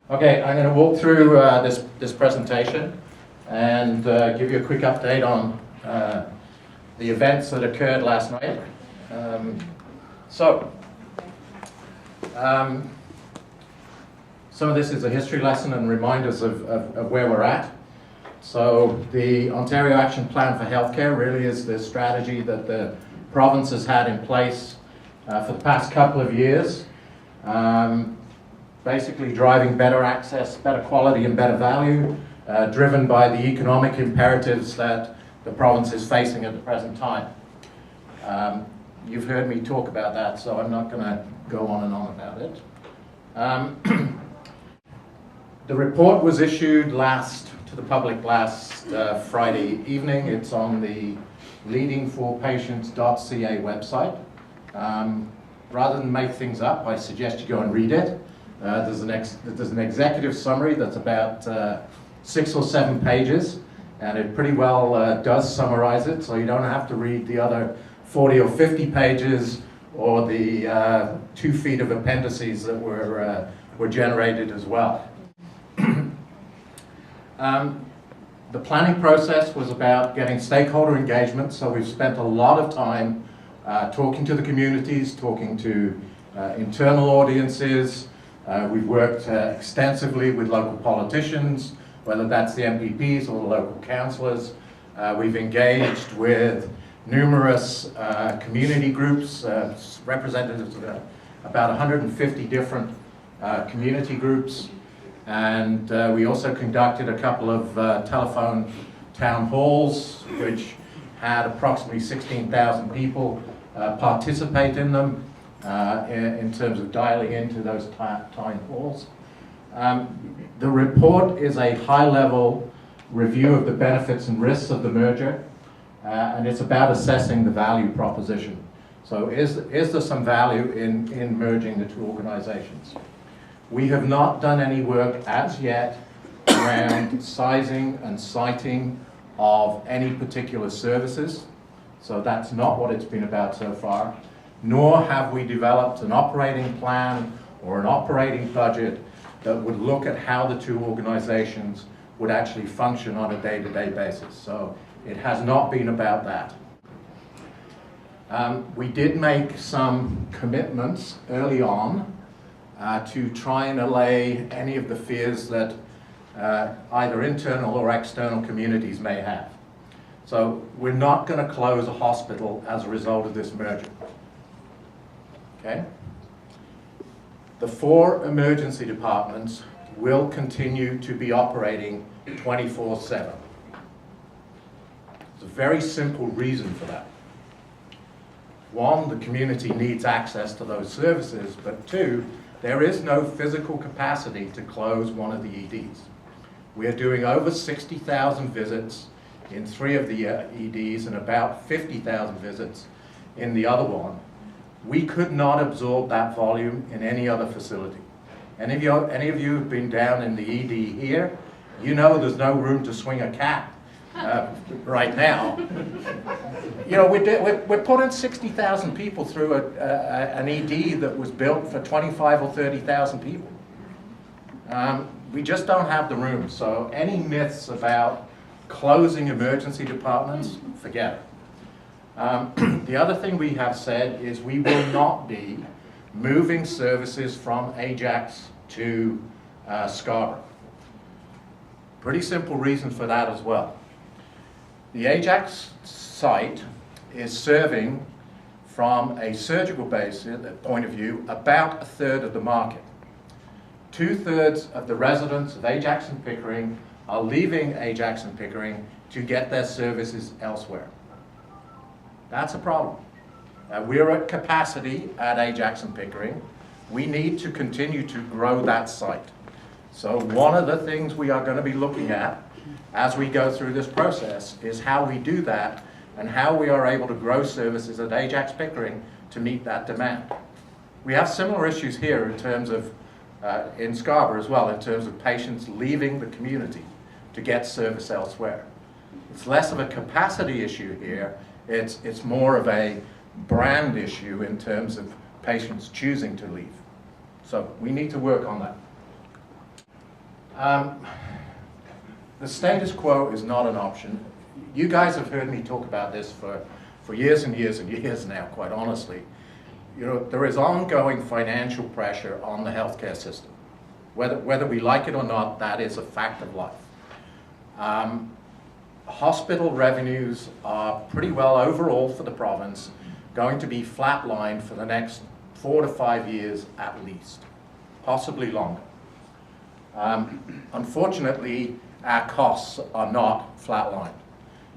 Okay, I'm going to walk through this presentation and give you a quick update on the events that occurred last night. Some of this is a history lesson and reminders of where we're at. So the Ontario Action Plan for Healthcare really is the strategy that the province has had in place for the past couple of years. Basically driving better access, better quality and better value, driven by the economic imperatives that the province is facing at the present time. You've heard me talk about that, so I'm not going to go on and on about it. The report was issued to the public last Friday evening. It's on the leadingforpatients.ca website. Rather than make things up, I suggest you go and read it. There's an executive summary that's about 6 or 7 pages, and it pretty well does summarize it, so you don't have to read the other 40 or 50 pages or the 2 feet of appendices that were generated as well. The planning process was about getting stakeholder engagement, so we've spent a lot of time talking to the communities, talking to internal audiences. We've worked extensively with local politicians, whether that's the MPPs or the local councillors. We've engaged with numerous community groups, representatives of about 150 different community groups. And we also conducted a couple of telephone town halls, which had approximately 16,000 people participate in them in terms of dialing into those town halls. The report is a high-level review of the benefits and risks of the merger, and it's about assessing the value proposition. So is there some value in merging the two organizations? We have not done any work as yet around sizing and siting of any particular services. So that's not what it's been about so far. Nor have we developed an operating plan or an operating budget that would look at how the two organizations would actually function on a day-to-day basis. So it has not been about that. We did make some commitments early on to try and allay any of the fears that either internal or external communities may have. So we're not going to close a hospital as a result of this merger. Okay? The 4 emergency departments will continue to be operating 24/7. There's a very simple reason for that. 1, the community needs access to those services, but 2, there is no physical capacity to close one of the EDs. We are doing over 60,000 visits in 3 of the EDs and about 50,000 visits in the other one. We could not absorb that volume in any other facility. Any of you have been down in the ED here, you know there's no room to swing a cat right now. You know, we're putting 60,000 people through an ED that was built for 25 or 30,000 people. We just don't have the room, so any myths about closing emergency departments, forget it. The other thing we have said is we will not be moving services from Ajax to Scarborough. Pretty simple reason for that as well. The Ajax site is serving, from a surgical point of view, about 1/3 of the market. 2/3 of the residents of Ajax and Pickering are leaving Ajax and Pickering to get their services elsewhere. That's a problem. We're at capacity at Ajax and Pickering. We need to continue to grow that site. So one of the things we are going to be looking at as we go through this process is how we do that and how we are able to grow services at Ajax Pickering to meet that demand. We have similar issues here in terms of, in Scarborough as well, in terms of patients leaving the community to get service elsewhere. It's less of a capacity issue here, it's more of a brand issue in terms of patients choosing to leave. So we need to work on that. The status quo is not an option. You guys have heard me talk about this for years and years and years now, quite honestly. You know, there is ongoing financial pressure on the healthcare system. Whether we like it or not, that is a fact of life. Hospital revenues are pretty well overall for the province going to be flatlined for the next 4 to 5 years at least, possibly longer. Unfortunately, our costs are not flatlined.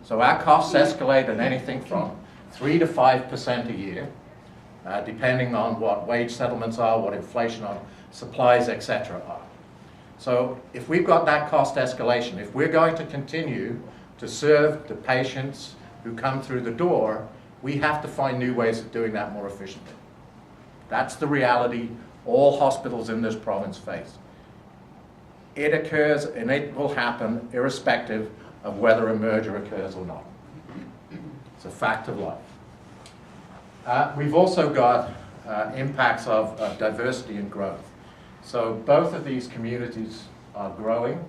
So our costs escalate at anything from 3 to 5% a year, depending on what wage settlements are, what inflation on supplies, etc. are. So if we've got that cost escalation, if we're going to continue to serve the patients who come through the door, we have to find new ways of doing that more efficiently. That's the reality all hospitals in this province face. It occurs and it will happen irrespective of whether a merger occurs or not. It's a fact of life. We've also got impacts of diversity and growth. So both of these communities are growing.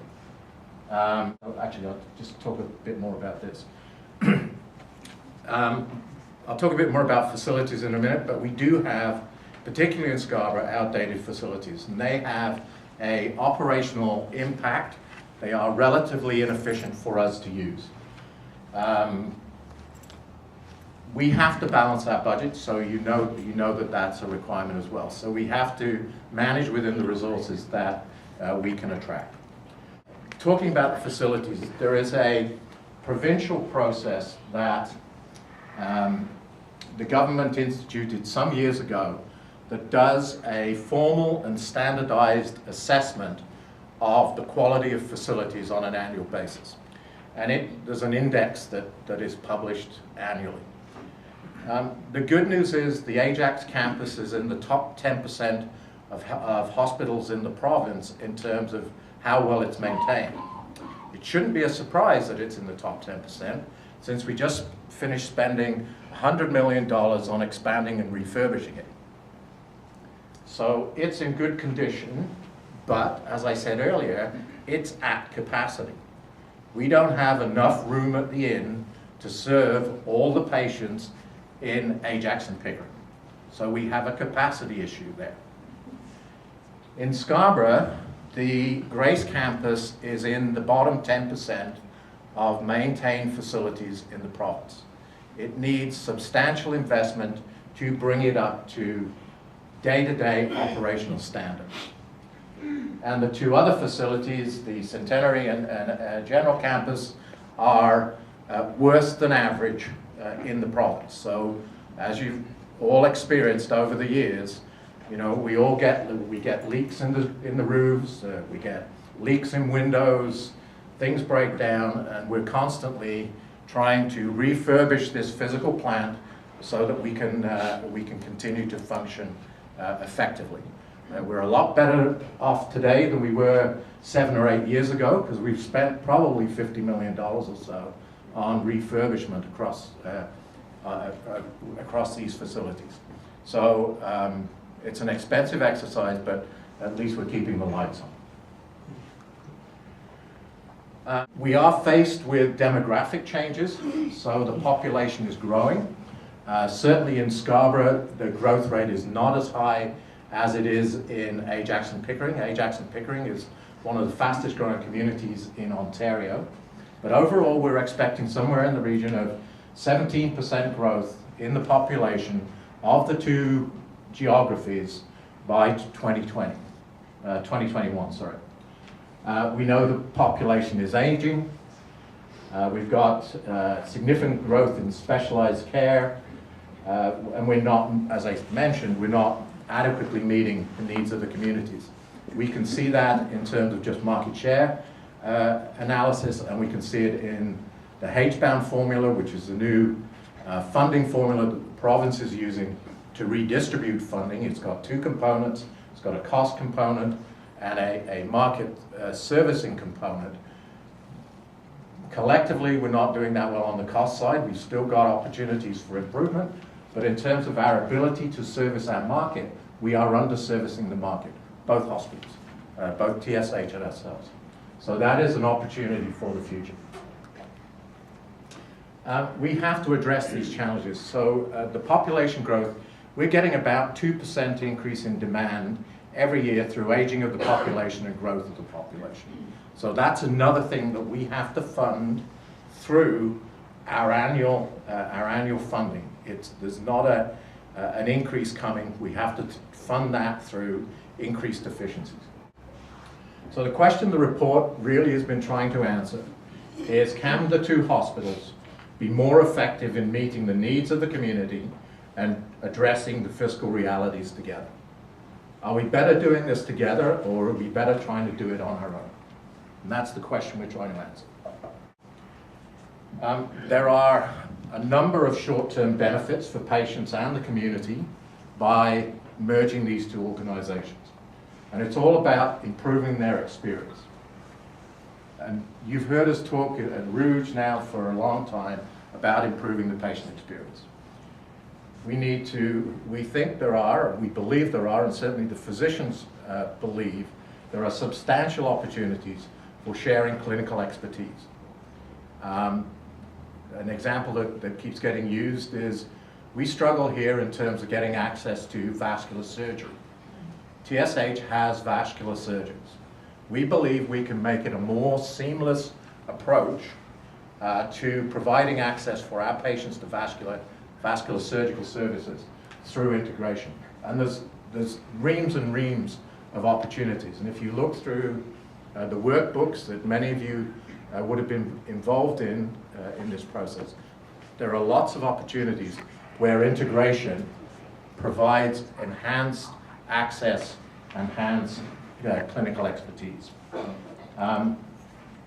Actually, I'll just talk a bit more about this. I'll talk a bit more about facilities in a minute, but we do have, particularly in Scarborough, outdated facilities, and they have an operational impact. They are relatively inefficient for us to use. We have to balance our budget, so you know that that's a requirement as well. So we have to manage within the resources that we can attract. Talking about the facilities, there is a provincial process that the government instituted some years ago that does a formal and standardized assessment of the quality of facilities on an annual basis. And there's an index that is published annually. The good news is the Ajax campus is in the top 10% of hospitals in the province in terms of how well it's maintained. It shouldn't be a surprise that it's in the top 10%, since we just finished spending $100 million on expanding and refurbishing it. So it's in good condition, but as I said earlier, it's at capacity. We don't have enough room at the inn to serve all the patients in Ajax and Pickering. So we have a capacity issue there. In Scarborough, the Grace campus is in the bottom 10% of maintained facilities in the province. It needs substantial investment to bring it up to day-to-day operational standards. And the two other facilities, the Centenary and General campus, are worse than average in the province. So as you've all experienced over the years, you know, we get leaks in the roofs, we get leaks in windows, things break down, and we're constantly trying to refurbish this physical plant so that we can continue to function effectively. We're a lot better off today than we were 7 or 8 years ago, because we've spent probably $50 million or so on refurbishment across these facilities. So it's an expensive exercise, but at least we're keeping the lights on. We are faced with demographic changes, so the population is growing. Certainly in Scarborough, the growth rate is not as high as it is in Ajax and Pickering. Ajax and Pickering is one of the fastest growing communities in Ontario. But overall, we're expecting somewhere in the region of 17% growth in the population of the two geographies by 2021, sorry. We know the population is aging. We've got significant growth in specialized care, and we're not, as I mentioned, we're not adequately meeting the needs of the communities. We can see that in terms of just market share analysis, and we can see it in the H-bound formula, which is the new funding formula that the province is using to redistribute funding. It's got two components. It's got a cost component and a market servicing component. Collectively, we're not doing that well on the cost side. We've still got opportunities for improvement, but in terms of our ability to service our market, we are under-servicing the market, both hospitals, both TSH and ourselves. So that is an opportunity for the future. We have to address these challenges. So the population growth, we're getting about 2% increase in demand every year through aging of the population and growth of the population. So that's another thing that we have to fund through our annual funding. There's not an increase coming. We have to fund that through increased efficiencies. So the question the report really has been trying to answer is, can the two hospitals be more effective in meeting the needs of the community and addressing the fiscal realities together? Are we better doing this together, or are we better trying to do it on our own? And that's the question we're trying to answer. There are a number of short-term benefits for patients and the community by merging these two organizations. And it's all about improving their experience. And you've heard us talk at Rouge now for a long time about improving the patient experience. We think there are, we believe there are, and certainly the physicians believe there are substantial opportunities for sharing clinical expertise. An example that keeps getting used is we struggle here in terms of getting access to vascular surgery. TSH has vascular surgeons. We believe we can make it a more seamless approach to providing access for our patients to vascular surgical services through integration. And there's reams and reams of opportunities. And if you look through the workbooks that many of you would have been involved in this process, there are lots of opportunities where integration provides enhanced access, enhanced clinical expertise.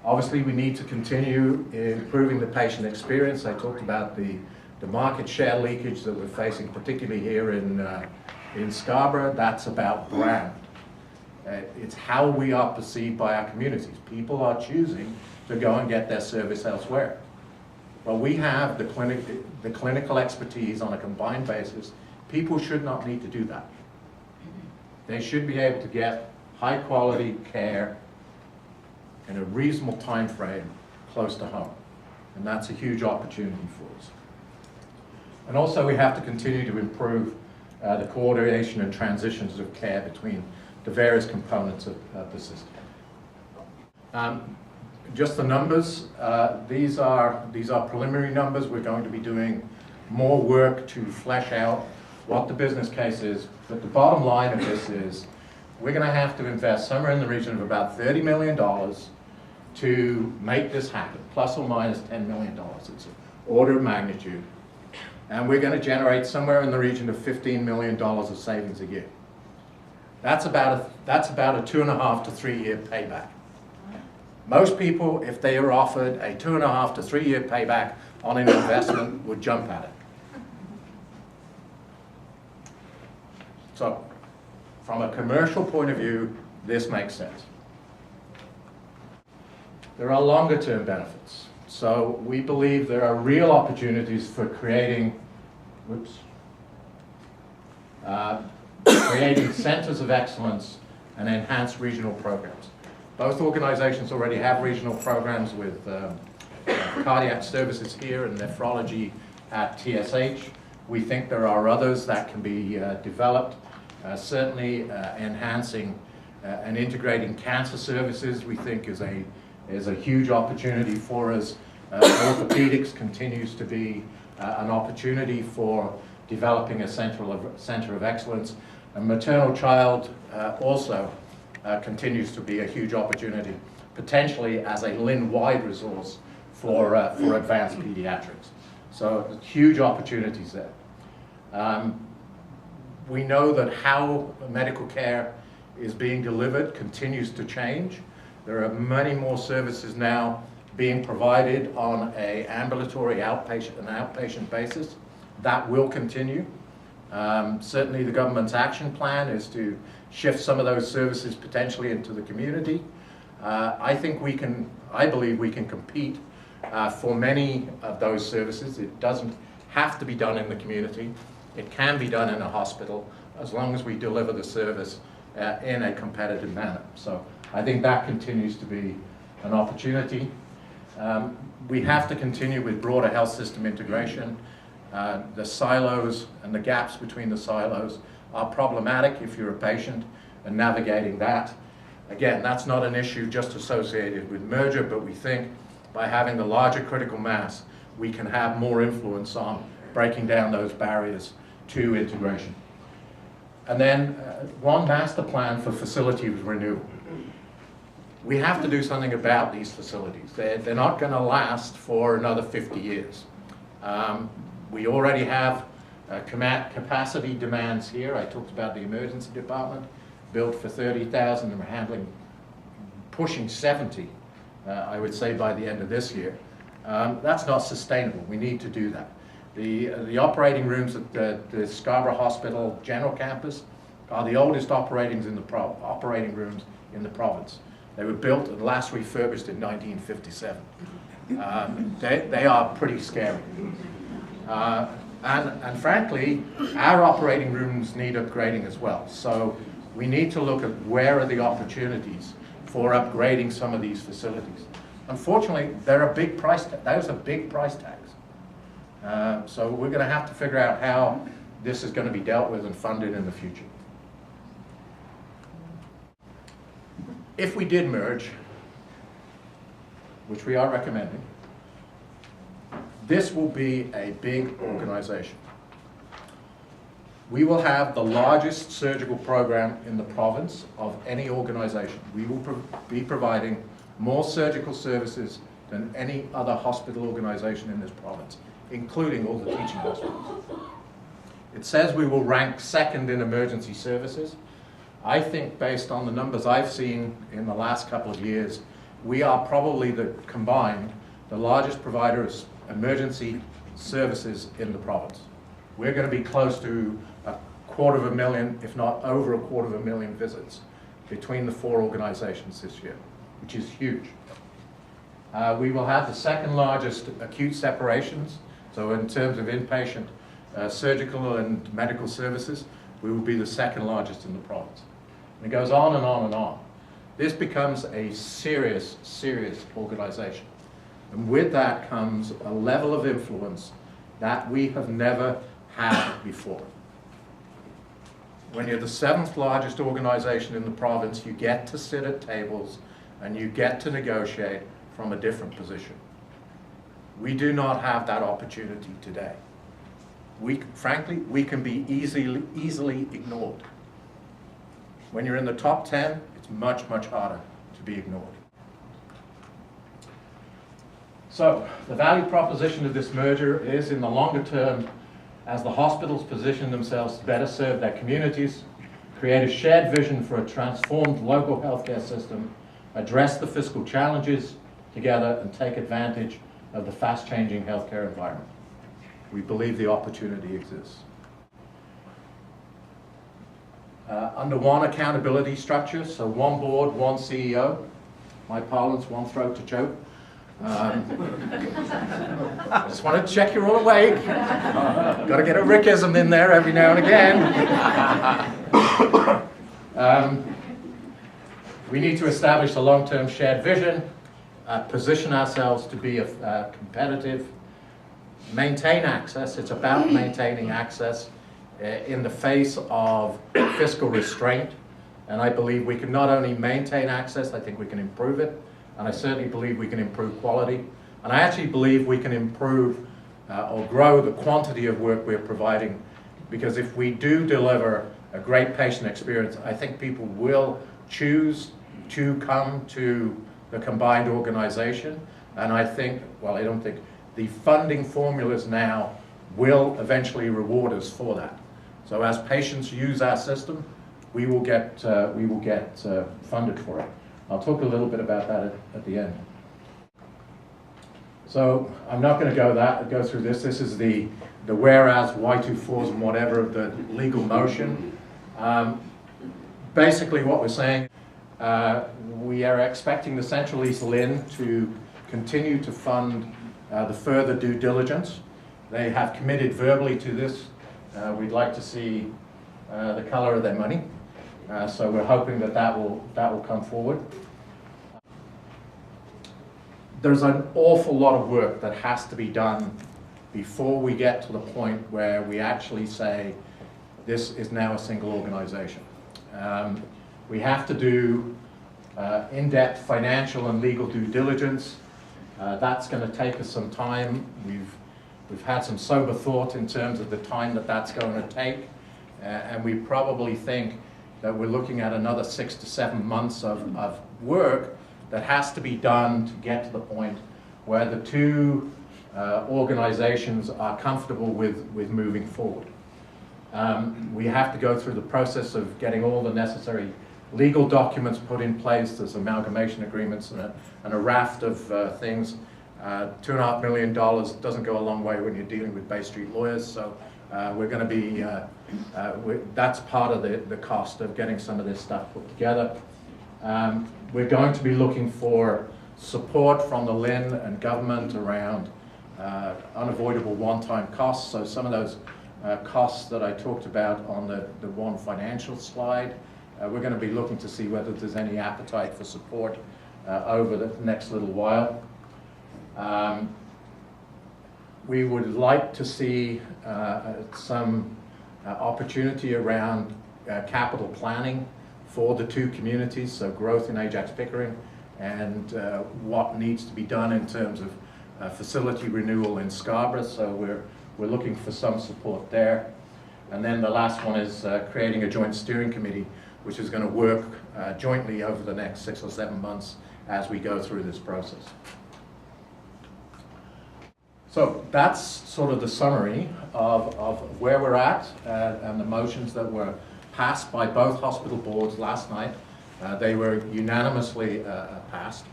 Obviously, we need to continue improving the patient experience. I talked about the market share leakage that we're facing, particularly here in Scarborough. That's about brand. It's how we are perceived by our communities. People are choosing to go and get their service elsewhere. But we have the clinical expertise on a combined basis. People should not need to do that. They should be able to get high quality care in a reasonable time frame close to home. And that's a huge opportunity for us. And also we have to continue to improve the coordination and transitions of care between the various components of the system. Just the numbers, these are preliminary numbers. We're going to be doing more work to flesh out what the business case is, but the bottom line of this is we're going to have to invest somewhere in the region of about $30 million to make this happen, plus or minus $10 million. It's an order of magnitude. And we're going to generate somewhere in the region of $15 million of savings a year. That's about a 2.5 to 3 year payback. Most people, if they are offered a 2.5 to 3 year payback on an investment, would jump at it. So, from a commercial point of view, this makes sense. There are longer term benefits. So we believe there are real opportunities for creating centers of excellence and enhanced regional programs. Both organizations already have regional programs with cardiac services here and nephrology at TSH. We think there are others that can be developed. Certainly enhancing and integrating cancer services we think is a huge opportunity for us. Orthopedics continues to be an opportunity for developing a center of excellence. And maternal child also continues to be a huge opportunity, potentially as a LHIN-wide resource for advanced pediatrics. So huge opportunities there. We know that how medical care is being delivered continues to change. There are many more services now being provided on an ambulatory outpatient basis. That will continue. Certainly the government's action plan is to shift some of those services potentially into the community. I believe we can compete for many of those services. It doesn't have to be done in the community. It can be done in a hospital as long as we deliver the service in a competitive manner. So I think that continues to be an opportunity. We have to continue with broader health system integration. The silos and the gaps between the silos are problematic if you're a patient and navigating that. Again, that's not an issue just associated with merger, but we think by having the larger critical mass, we can have more influence on breaking down those barriers to integration. And then one master plan for facility renewal. We have to do something about these facilities. They're not going to last for another 50 years. We already have capacity demands here. I talked about the emergency department, built for 30,000, and we're handling, pushing 70, I would say, by the end of this year. That's not sustainable. We need to do that. The operating rooms at the Scarborough Hospital General Campus are the oldest operating rooms in the province. They were built and last refurbished in 1957. They are pretty scary. And frankly, our operating rooms need upgrading as well. So we need to look at where are the opportunities for upgrading some of these facilities. Unfortunately, they're a big price tag. Those are big price tags. So we're going to have to figure out how this is going to be dealt with and funded in the future. If we did merge, which we are recommending, this will be a big organization. We will have the largest surgical program in the province of any organization. We will be providing more surgical services than any other hospital organization in this province, including all the teaching hospitals. It says we will rank second in emergency services. I think based on the numbers I've seen in the last couple of years, we are probably combined the largest provider of emergency services in the province. We're going to be close to 250,000, if not over 250,000 visits between the four organizations this year, which is huge. We will have the second largest acute separations. So in terms of inpatient surgical and medical services, we will be the second largest in the province. And it goes on and on and on. This becomes a serious, serious organization. And with that comes a level of influence that we have never had before. When you're the seventh largest organization in the province, you get to sit at tables and you get to negotiate from a different position. We do not have that opportunity today. Frankly, we can be easily ignored. When you're in the top 10, it's much, much harder to be ignored. So, the value proposition of this merger is, in the longer term, as the hospitals position themselves to better serve their communities, create a shared vision for a transformed local healthcare system, address the fiscal challenges together, and take advantage of the fast-changing healthcare environment. We believe the opportunity exists. Under one accountability structure, so one board, one CEO, my parlance, one throat to choke. I just want to check you're all awake. Got to get a Rickism in there every now and again. We need to establish a long-term shared vision, position ourselves to be competitive, maintain access. It's about maintaining access in the face of fiscal restraint. And I believe we can not only maintain access, I think we can improve it. And I certainly believe we can improve quality. And I actually believe we can improve or grow the quantity of work we're providing. Because if we do deliver a great patient experience, I think people will choose to come to the combined organization. And I think, well, I don't think, the funding formulas now will eventually reward us for that. So as patients use our system, we will get funded for it. I'll talk a little bit about that at the end. So I'm not going to go through this. This is the whereas, Y24s, and whatever of the legal motion. Basically, what we're saying, we are expecting the Central East LHIN to continue to fund the further due diligence. They have committed verbally to this. We'd like to see the color of their money. So we're hoping that will come forward. there's an awful lot of work that has to be done before we get to the point where we actually say this is now a single organization. We have to do in-depth financial and legal due diligence. That's going to take us some time. We've had some sober thought in terms of the time that that's going to take, and we probably think that we're looking at another 6 to 7 months of work that has to be done to get to the point where the two organizations are comfortable with moving forward. We have to go through the process of getting all the necessary legal documents put in place. There's amalgamation agreements and a raft of things. $2.5 million doesn't go a long way when you're dealing with Bay Street lawyers, so we're going to be, that's part of the cost of getting some of this stuff put together. We're going to be looking for support from the LHIN and government around unavoidable one-time costs. So some of those costs that I talked about on the one financial slide, we're going to be looking to see whether there's any appetite for support over the next little while. We would like to see some opportunity around capital planning for the two communities, so growth in Ajax Pickering and what needs to be done in terms of facility renewal in Scarborough, so we're looking for some support there. And then the last one is creating a joint steering committee, which is going to work jointly over the next 6 or 7 months as we go through this process. So that's sort of the summary of where we're at and the motions that were passed by both hospital boards last night. They were unanimously passed.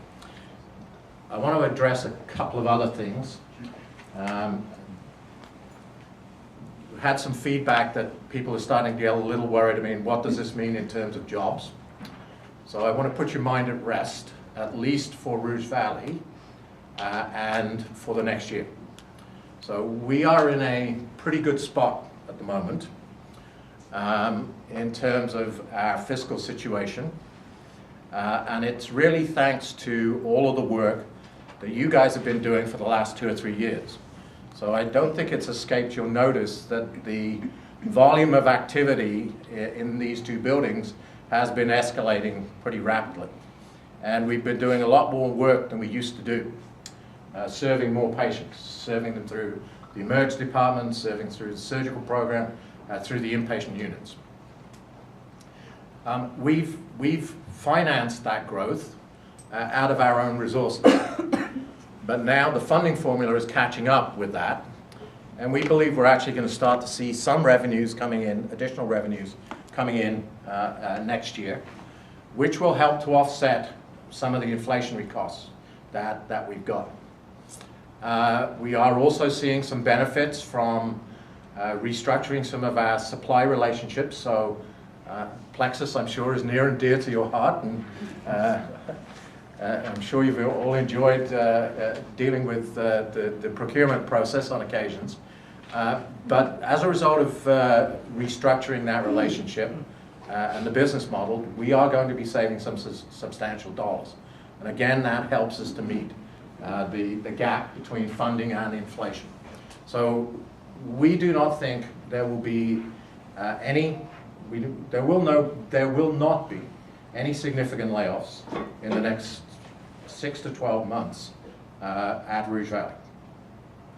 I want to address a couple of other things. We've had some feedback that people are starting to get a little worried. I mean, what does this mean in terms of jobs? So I want to put your mind at rest, at least for Rouge Valley and for the next year. So we are in a pretty good spot at the moment in terms of our fiscal situation. And it's really thanks to all of the work that you guys have been doing for the last 2 or 3 years. So I don't think it's escaped your notice that the volume of activity in these two buildings has been escalating pretty rapidly. And we've been doing a lot more work than we used to do, serving more patients, serving them through the emergency department, serving through the surgical program, through the inpatient units. We've financed that growth out of our own resources. But now the funding formula is catching up with that, and we believe we're actually going to start to see some revenues coming in, additional revenues coming in next year, which will help to offset some of the inflationary costs that we've got. We are also seeing some benefits from restructuring some of our supply relationships. So Plexus, I'm sure, is near and dear to your heart, and I'm sure you've all enjoyed dealing with the procurement process on occasions. But as a result of restructuring that relationship and the business model, we are going to be saving some substantial dollars. And again, that helps us to meet the gap between funding and inflation. So we do not think there will be there will not be any significant layoffs in the next 6 to 12 months at Rouge Valley,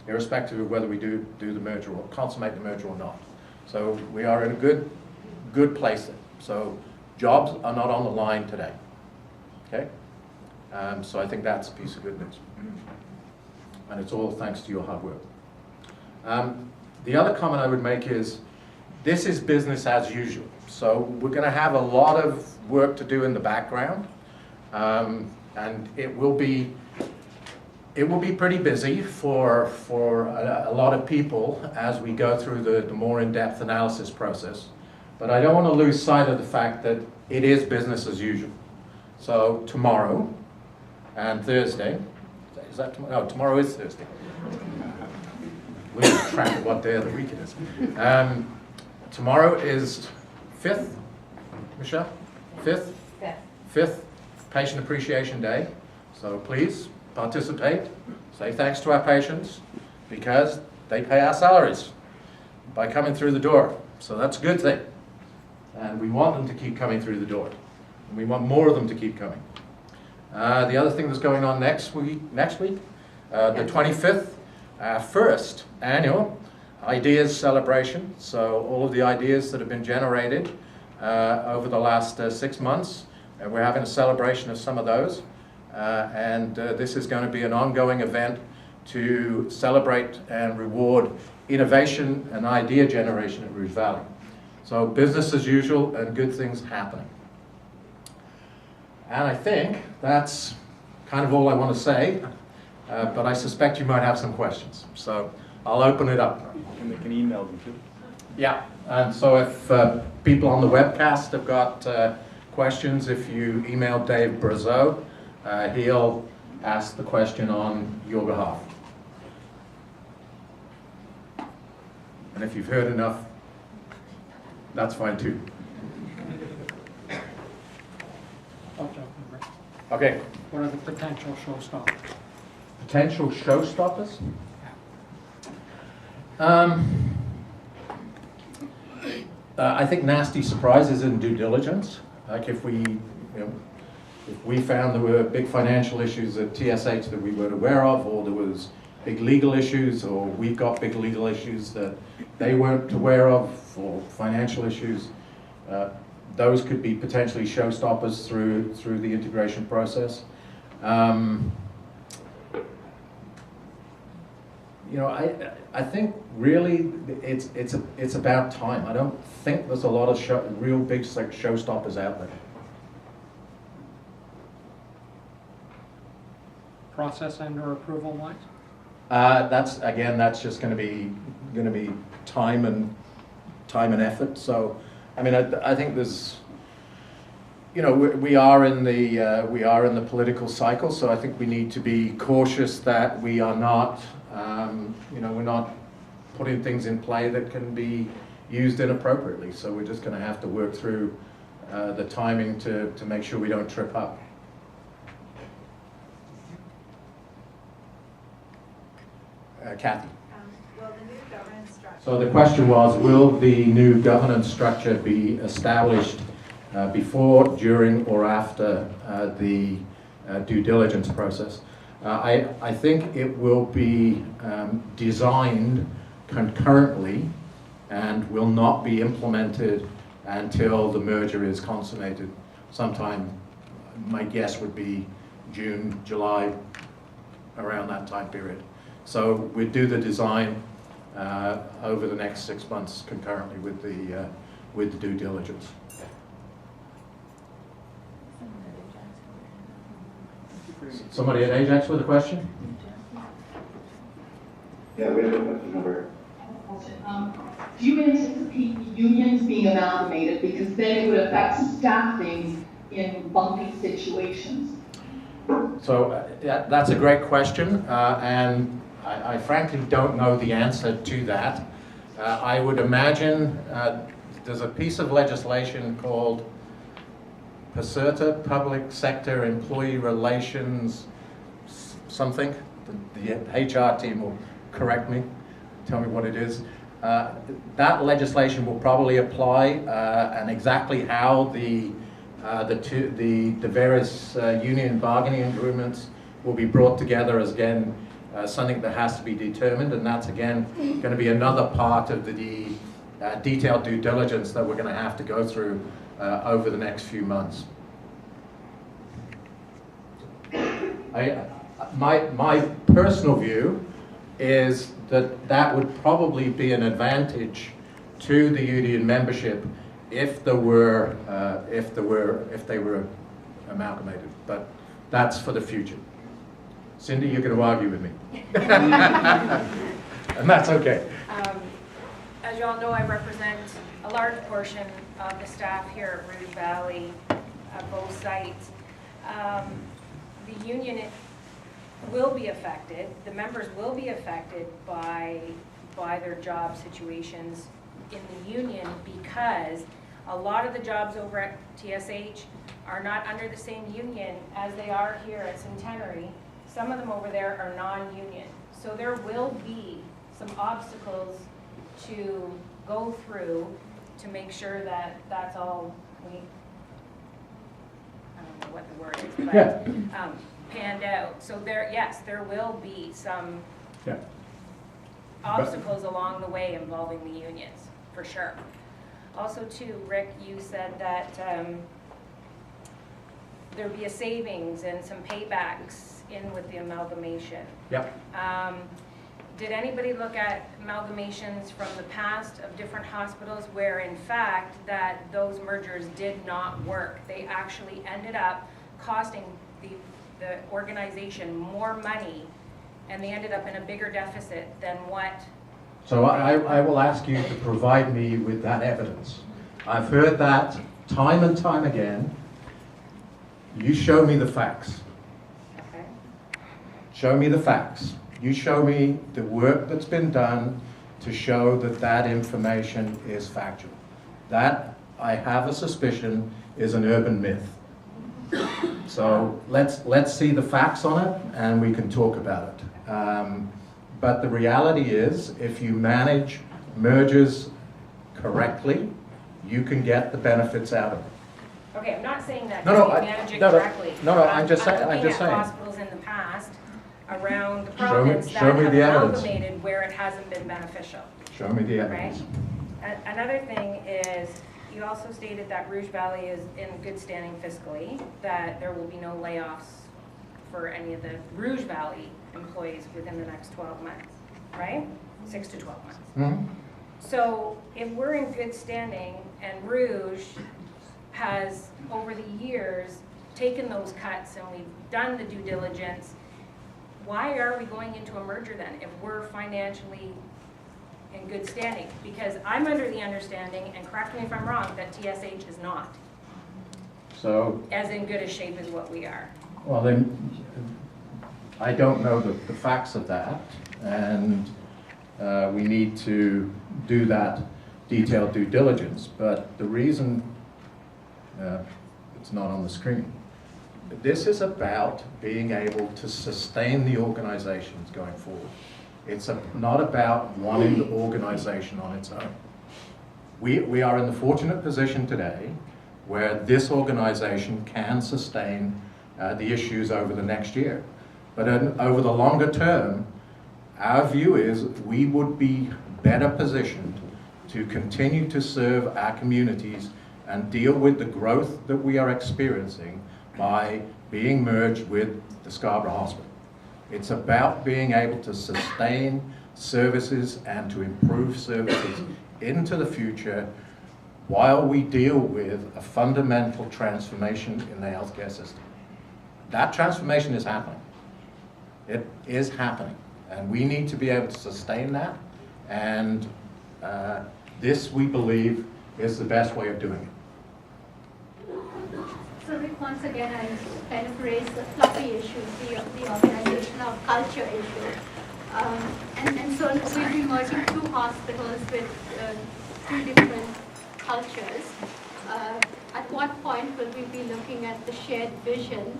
irrespective of whether we do the merger or consummate the merger or not. So we are in a good place there. So jobs are not on the line today. Okay? So I think that's a piece of good news. And it's all thanks to your hard work. The other comment I would make is this is business as usual. So we're going to have a lot of work to do in the background. And it will be pretty busy for a lot of people as we go through the more in-depth analysis process. But I don't want to lose sight of the fact that it is business as usual. So tomorrow and Thursday, is that tomorrow? No, tomorrow is Thursday. Losing track of what day of the week it is. Tomorrow is 5th, Michelle? 5th? 5th. 5th, Patient Appreciation Day. So please participate, say thanks to our patients, because they pay our salaries by coming through the door. So that's a good thing. And we want them to keep coming through the door. And we want more of them to keep coming. The other thing that's going on next week, the 25th, our first annual ideas celebration. So all of the ideas that have been generated over the last 6 months, we're having a celebration of some of those. This is going to be an ongoing event to celebrate and reward innovation and idea generation at Rouge Valley. So business as usual and good things happening. And I think that's kind of all I want to say, but I suspect you might have some questions. So I'll open it up. They can email them too. Yeah, and so if people on the webcast have got questions, if you email Dave Brazeau, he'll ask the question on your behalf. And if you've heard enough, that's fine too. Okay. What are the potential showstoppers? Potential showstoppers? I think nasty surprises in due diligence. Like if we found there were big financial issues at TSH that we weren't aware of, or there was big legal issues, or we've got big legal issues that they weren't aware of, or financial issues, those could be potentially showstoppers through the integration process. I think really it's about time. I don't think there's a lot of real big showstoppers out there. Process and/or approval wise? That's just going to be time and effort. So, I mean, I think there's, we are in the political cycle. So I think we need to be cautious that we are not, we're not putting things in play that can be used inappropriately. So we're just going to have to work through the timing to make sure we don't trip up. Kathy. Will the new governance structure... So the question was, will the new governance structure be established before, during, or after the due diligence process? I think it will be designed concurrently and will not be implemented until the merger is consummated. Sometime, my guess would be June, July, around that time period. So we do the design over the next 6 months concurrently with the due diligence. Somebody at Ajax with a question? Yeah, we have a question over. Do you anticipate unions being amalgamated, because then it would affect staffing in bumpy situations? So that's a great question, and I frankly don't know the answer to that. I would imagine there's a piece of legislation called PSERTA, Public Sector Employee Relations something. The HR team will correct me, tell me what it is. That legislation will probably apply, and exactly how the various union bargaining agreements will be brought together as, again, something that has to be determined, and that's, again, going to be another part of the detailed due diligence that we're going to have to go through over the next few months. My personal view is that would probably be an advantage to the union membership if they were amalgamated, but that's for the future. Cindy, you're going to argue with me, and that's okay. As you all know, I represent a large portion of the staff here at Rouge Valley, both sites. The union will be affected. The members will be affected by their job situations in the union, because a lot of the jobs over at TSH are not under the same union as they are here at Centenary. some of them over there are non-union. So there will be some obstacles to go through to make sure that that's all we, I don't know what the word is, but Yeah. panned out. So there, yes, there will be some Yeah. obstacles along the way involving the unions, for sure. Also too, Rick, you said that there'd be a savings and some paybacks in with the amalgamation. Yep. Did anybody look at amalgamations from the past of different hospitals where in fact that those mergers did not work? They actually ended up costing the organization more money, and they ended up in a bigger deficit than what. So I will ask you to provide me with that evidence. I've heard that time and time again. You show me the facts. Okay. Show me the facts. You show me the work that's been done to show that that information is factual. That, I have a suspicion, is an urban myth. So let's see the facts on it and we can talk about it. But the reality is, if you manage mergers correctly, you can get the benefits out of it. Okay, I'm not saying that No, no, you I- manage it no, no, correctly. no, I'm just saying- looking I'm just at saying. hospitals in the past around the Show me- province that show me have the evidence. amalgamated where it hasn't been beneficial, Show me the right? evidence. Another thing is, you also stated that Rouge Valley is in good standing fiscally, that there will be no layoffs for any of the Rouge Valley employees within the next 12 months, right? 6 to 12 months. Mhm. So if we're in good standing and Rouge has, over the years, taken those cuts and we've done the due diligence, why are we going into a merger then if we're financially in good standing? Because I'm under the understanding, and correct me if I'm wrong, that TSH is not So, as in good a shape as what we are. well then, I don't know the facts of that, and we need to do that detailed due diligence. But the reason, it's not on the screen, this is about being able to sustain the organizations going forward. It's not about wanting the organization on its own. We are in the fortunate position today where this organization can sustain the issues over the next year. But over the longer term, our view is we would be better positioned to continue to serve our communities and deal with the growth that we are experiencing by being merged with the Scarborough Hospital. It's about being able to sustain services and to improve services into the future while we deal with a fundamental transformation in the healthcare system. That transformation is happening. It is happening. And we need to be able to sustain that. And this, we believe, is the best way of doing it. So Rick, once again, I kind of raised the fluffy issues, the organizational culture issue. And so we'll be merging two hospitals with two different cultures. At what point will we be looking at the shared vision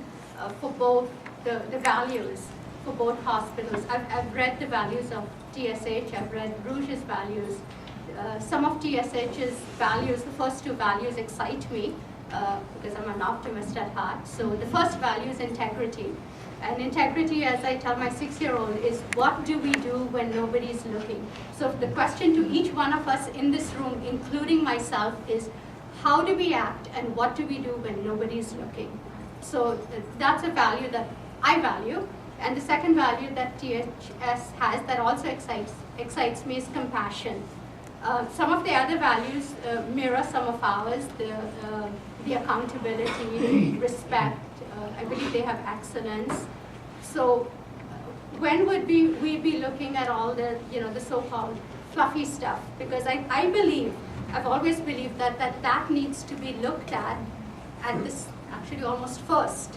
for both the values for both hospitals? I've read the values of TSH, I've read Rouge's values. Some of TSH's values, the first two values excite me because I'm an optimist at heart. So the first value is integrity. And integrity, as I tell my 6-year-old, is what do we do when nobody's looking? So the question to each one of us in this room, including myself, is how do we act and what do we do when nobody's looking? So that's a value that I value. And the second value that THS has that also excites me is compassion. Some of the other values mirror some of ours, the accountability, respect. I believe they have excellence. So when would we be looking at all the, the so-called fluffy stuff? Because I believe, I've always believed that needs to be looked at this actually almost first,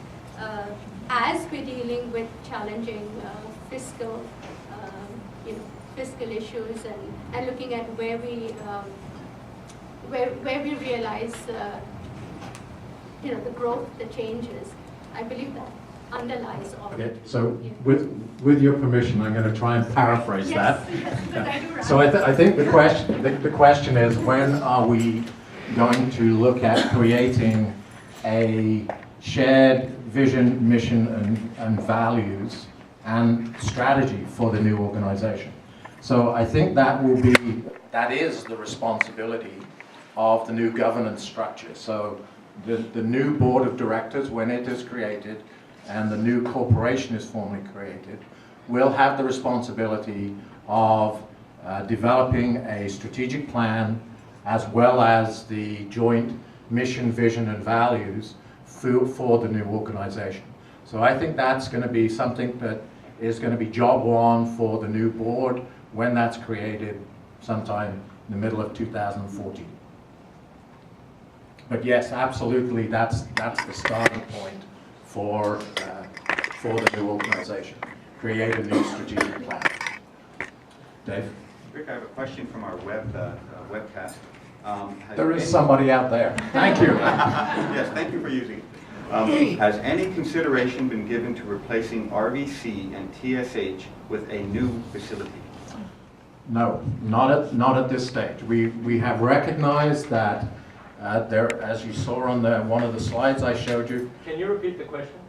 as we're dealing with challenging fiscal issues and looking at where we realize the growth, the changes. I believe underlies all. Okay, so Yeah. with your permission, I'm going to try and paraphrase that. Yes, but I do right. So I think the question is, when are we going to look at creating a shared vision, mission, and values and strategy for the new organization? So I think that is the responsibility of the new governance structure. So the new board of directors, when it is created and the new corporation is formally created, will have the responsibility of developing a strategic plan as well as the joint mission, vision, and values for the new organization. So I think that's going to be something that is going to be job one for the new board when that's created sometime in the middle of 2014. But yes, absolutely, that's the starting point for the new organization. Create a new strategic plan. Dave? Rick, I have a question from our webcast. There is somebody out there. Thank you. Yes, thank you for using it. Has any consideration been given to replacing RVC and TSH with a new facility? No, not at this stage. We have recognized that there, as you saw on one of the slides I showed you. Can you repeat the question?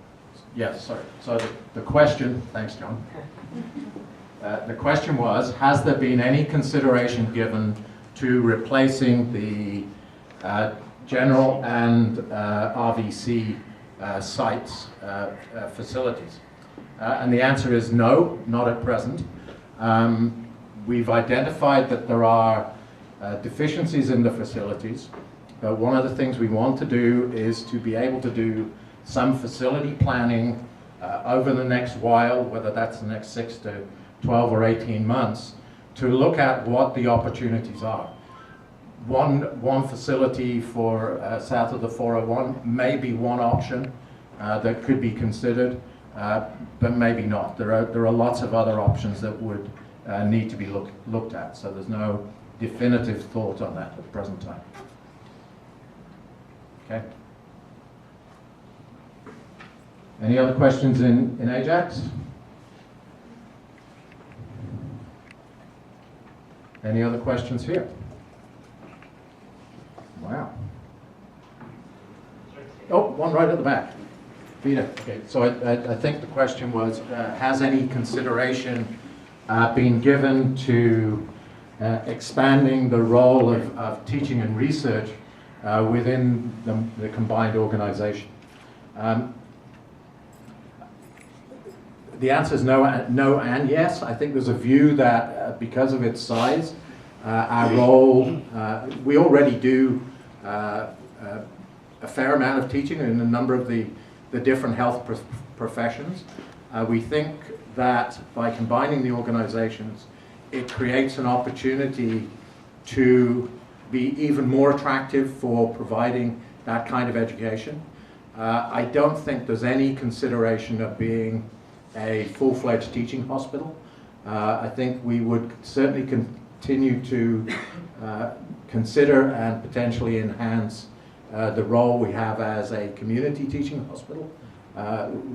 Yes, sorry. So the question, thanks, John. The question was, has there been any consideration given to replacing the general and RVC sites, facilities? And the answer is no, not at present. We've identified that there are deficiencies in the facilities. One of the things we want to do is to be able to do some facility planning over the next while, whether that's the next 6 to 12 or 18 months, to look at what the opportunities are. One facility for south of the 401 may be one option that could be considered, but maybe not. There are lots of other options that would need to be looked at, so there's no definitive thought on that at the present time. Okay. Any other questions in Ajax? Any other questions here? Wow. Oh, one right at the back. Vita. Okay, so I think the question was, has any consideration been given to expanding the role of teaching and research within the combined organization? The answer is no and yes. I think there's a view that because of its size, our role, we already do a fair amount of teaching in a number of the different health professions. We think that by combining the organizations, it creates an opportunity to be even more attractive for providing that kind of education. I don't think there's any consideration of being a full-fledged teaching hospital. I think we would certainly continue to consider and potentially enhance the role we have as a community teaching hospital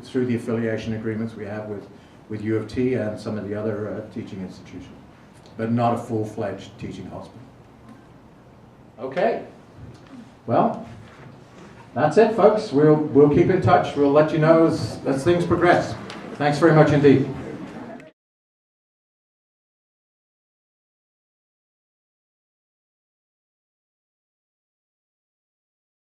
through the affiliation agreements we have with U of T and some of the other teaching institutions, but not a full-fledged teaching hospital. Okay, well, that's it, folks. We'll keep in touch. We'll let you know as things progress. Thanks very much indeed.